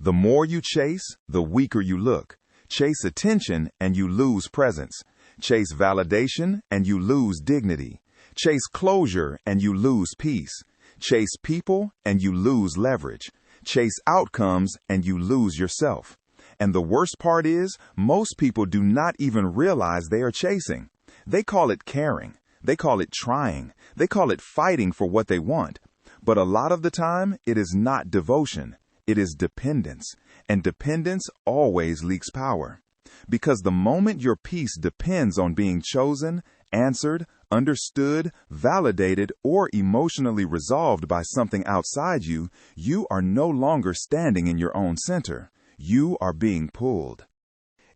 The more you chase, the weaker you look. Chase attention and you lose presence. Chase validation and you lose dignity. Chase closure and you lose peace. Chase people and you lose leverage. Chase outcomes and you lose yourself. And the worst part is, most people do not even realize they are chasing. They call it caring. They call it trying. They call it fighting for what they want. But a lot of the time, it is not devotion. It is dependence. And dependence always leaks power. Because the moment your peace depends on being chosen, answered, understood, validated, or emotionally resolved by something outside you, you are no longer standing in your own center. You are being pulled.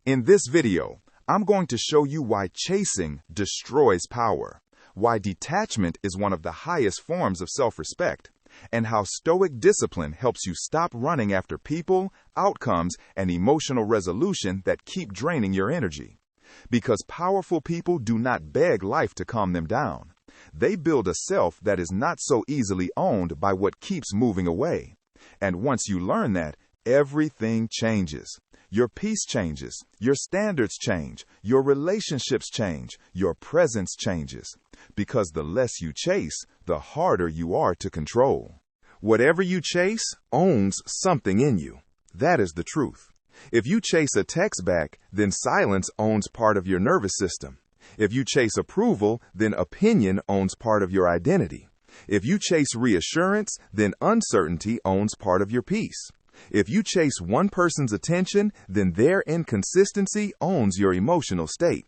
In this video, I'm going to show you why chasing destroys power, why detachment is one of the highest forms of self-respect, and how Stoic discipline helps you stop running after people, outcomes, and emotional resolution that keep draining your energy. Because powerful people do not beg life to calm them down. They build a self that is not so easily owned by what keeps moving away. And once you learn that, everything changes. Your peace changes, your standards change, your relationships change, your presence changes. Because the less you chase, the harder you are to control. Whatever you chase owns something in you. That is the truth. If you chase a text back, then silence owns part of your nervous system. If you chase approval, then opinion owns part of your identity. If you chase reassurance, then uncertainty owns part of your peace. If you chase one person's attention, then their inconsistency owns your emotional state.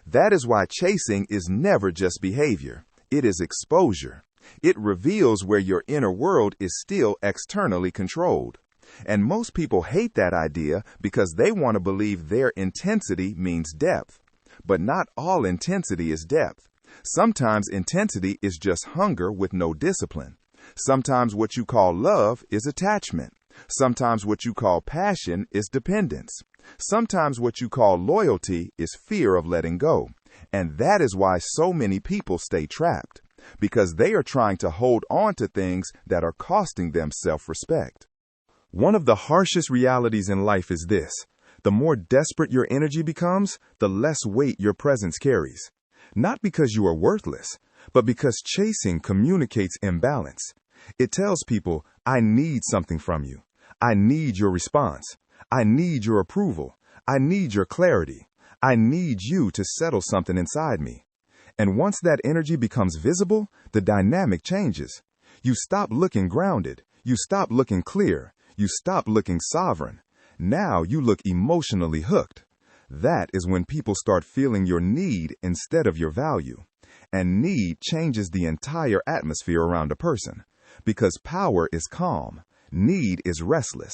That is why chasing is never just behavior. It is exposure. It reveals where your inner world is still externally controlled. And most people hate that idea because they want to believe their intensity means depth. But not all intensity is depth. Sometimes intensity is just hunger with no discipline. Sometimes what you call love is attachment. Sometimes what you call passion is dependence. Sometimes what you call loyalty is fear of letting go. And that is why so many people stay trapped. Because they are trying to hold on to things that are costing them self-respect. One of the harshest realities in life is this: the more desperate your energy becomes, the less weight your presence carries. Not because you are worthless, but because chasing communicates imbalance. It tells people, I need something from you. I need your response. I need your approval. I need your clarity. I need you to settle something inside me. And once that energy becomes visible, the dynamic changes. You stop looking grounded. You stop looking clear. You stop looking sovereign. Now you look emotionally hooked. That is when people start feeling your need instead of your value. And need changes the entire atmosphere around a person. Because power is calm. Need is restless.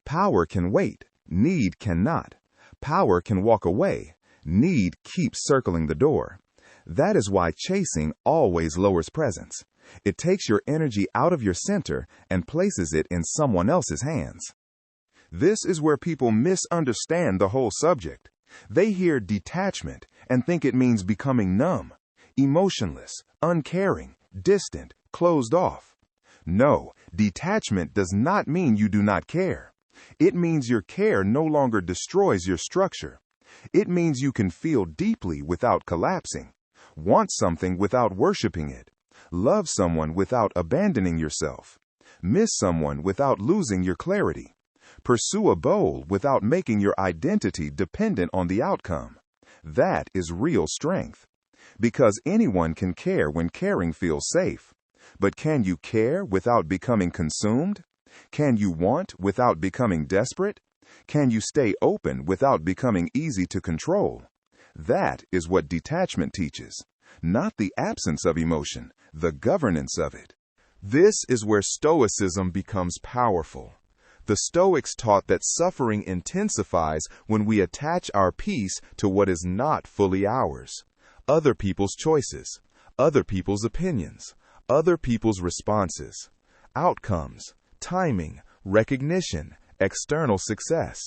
Power can wait. Need cannot. Power can walk away. Need keeps circling the door. That is why chasing always lowers presence. It takes your energy out of your center and places it in someone else's hands. This is where people misunderstand the whole subject. They hear detachment and think it means becoming numb, emotionless, uncaring, distant, closed off. No, detachment does not mean you do not care. It means your care no longer destroys your structure. It means you can feel deeply without collapsing, want something without worshiping it, love someone without abandoning yourself, miss someone without losing your clarity, pursue a goal without making your identity dependent on the outcome. That is real strength. Because anyone can care when caring feels safe. But can you care without becoming consumed? Can you want without becoming desperate? Can you stay open without becoming easy to control? That is what detachment teaches. Not the absence of emotion, the governance of it. This is where Stoicism becomes powerful. The Stoics taught that suffering intensifies when we attach our peace to what is not fully ours. Other people's choices, other people's opinions, other people's responses, outcomes, timing, recognition, external success.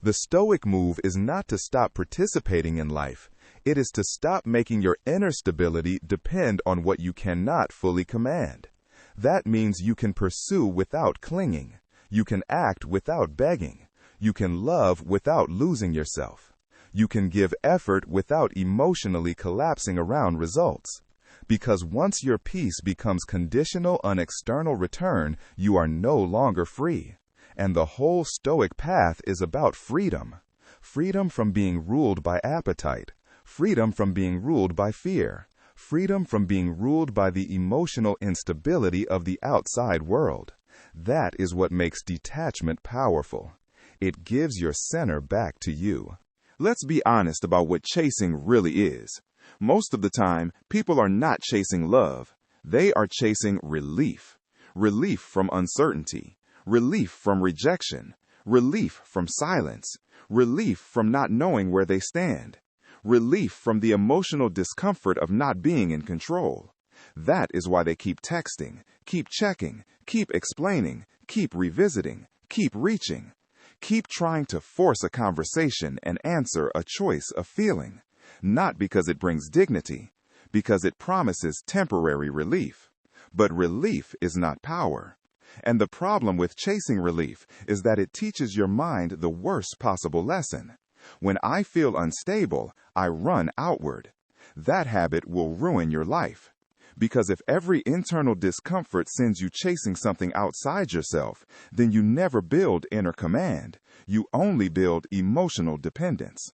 The Stoic move is not to stop participating in life. It is to stop making your inner stability depend on what you cannot fully command. That means you can pursue without clinging. You can act without begging. You can love without losing yourself. You can give effort without emotionally collapsing around results. Because once your peace becomes conditional on external return, you are no longer free. And the whole Stoic path is about freedom. Freedom from being ruled by appetite. Freedom from being ruled by fear. Freedom from being ruled by the emotional instability of the outside world. That is what makes detachment powerful. It gives your center back to you. Let's be honest about what chasing really is. Most of the time, people are not chasing love. They are chasing relief. Relief from uncertainty. Relief from rejection. Relief from silence. Relief from not knowing where they stand. Relief from the emotional discomfort of not being in control. That is why they keep texting, keep checking, keep explaining, keep revisiting, keep reaching. Keep trying to force a conversation and answer a choice of feeling. Not because it brings dignity, because it promises temporary relief. But relief is not power. And the problem with chasing relief is that it teaches your mind the worst possible lesson. When I feel unstable, I run outward. That habit will ruin your life. Because if every internal discomfort sends you chasing something outside yourself, then you never build inner command. You only build emotional dependence.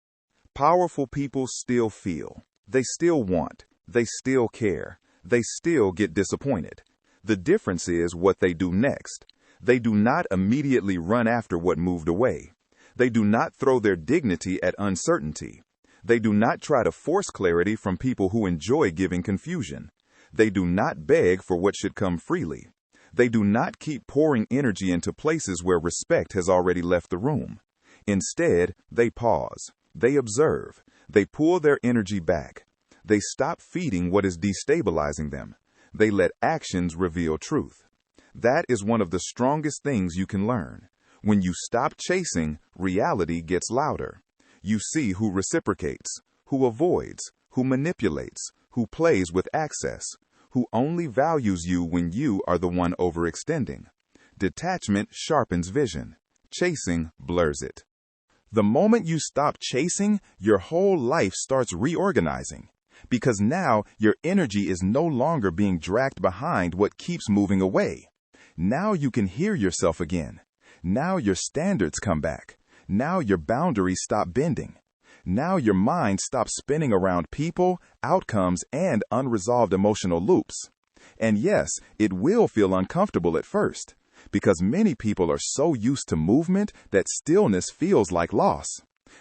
Powerful people still feel. They still want. They still care. They still get disappointed. The difference is what they do next. They do not immediately run after what moved away. They do not throw their dignity at uncertainty. They do not try to force clarity from people who enjoy giving confusion. They do not beg for what should come freely. They do not keep pouring energy into places where respect has already left the room. Instead, they pause. They observe. They pull their energy back. They stop feeding what is destabilizing them. They let actions reveal truth. That is one of the strongest things you can learn. When you stop chasing, reality gets louder. You see who reciprocates, who avoids, who manipulates, who plays with access, who only values you when you are the one overextending. Detachment sharpens vision. Chasing blurs it. The moment you stop chasing, your whole life starts reorganizing. Because now your energy is no longer being dragged behind what keeps moving away. Now you can hear yourself again. Now your standards come back. Now your boundaries stop bending. Now your mind stops spinning around people, outcomes, and unresolved emotional loops. And yes, it will feel uncomfortable at first, because many people are so used to movement that stillness feels like loss.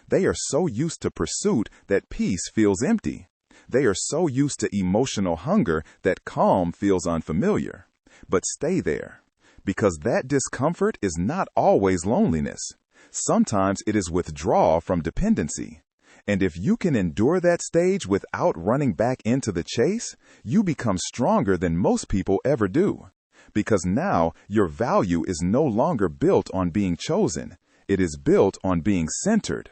They are so used to pursuit that peace feels empty. They are so used to emotional hunger that calm feels unfamiliar. But stay there, because that discomfort is not always loneliness. Sometimes it is withdrawal from dependency. And if you can endure that stage without running back into the chase, you become stronger than most people ever do. Because now your value is no longer built on being chosen. It is built on being centered.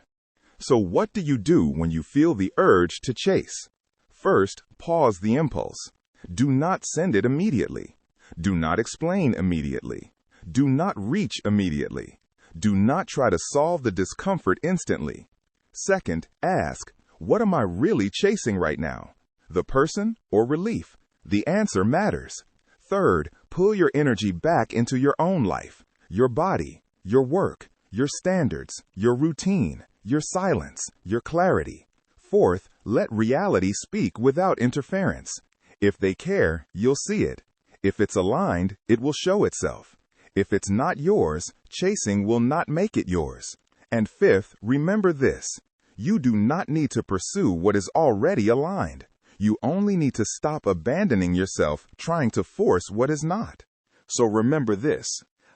So what do you do when you feel the urge to chase? First, pause the impulse. Do not send it immediately. Do not explain immediately. Do not reach immediately. Do not try to solve the discomfort instantly. Second, ask, what am I really chasing right now? The person or relief? The answer matters. Third, pull your energy back into your own life, your body, your work, your standards, your routine, your silence, your clarity. Fourth, let reality speak without interference. If they care, you'll see it. If it's aligned, it will show itself. If it's not yours, chasing will not make it yours. And fifth, remember this. You do not need to pursue what is already aligned. You only need to stop abandoning yourself trying to force what is not. So remember this.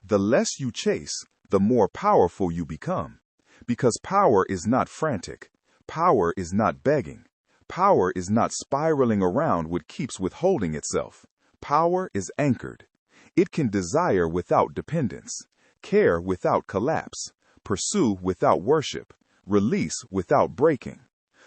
The less you chase, the more powerful you become. Because power is not frantic. Power is not begging. Power is not spiraling around what keeps withholding itself. Power is anchored. It can desire without dependence, care without collapse, pursue without worship, release without breaking.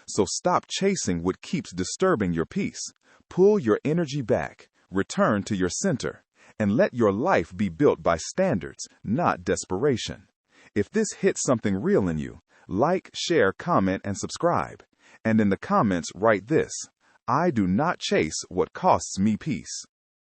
So stop chasing what keeps disturbing your peace. Pull your energy back, return to your center, and let your life be built by standards, not desperation. If this hits something real in you, like, share, comment, and subscribe. And in the comments, write this: I do not chase what costs me peace.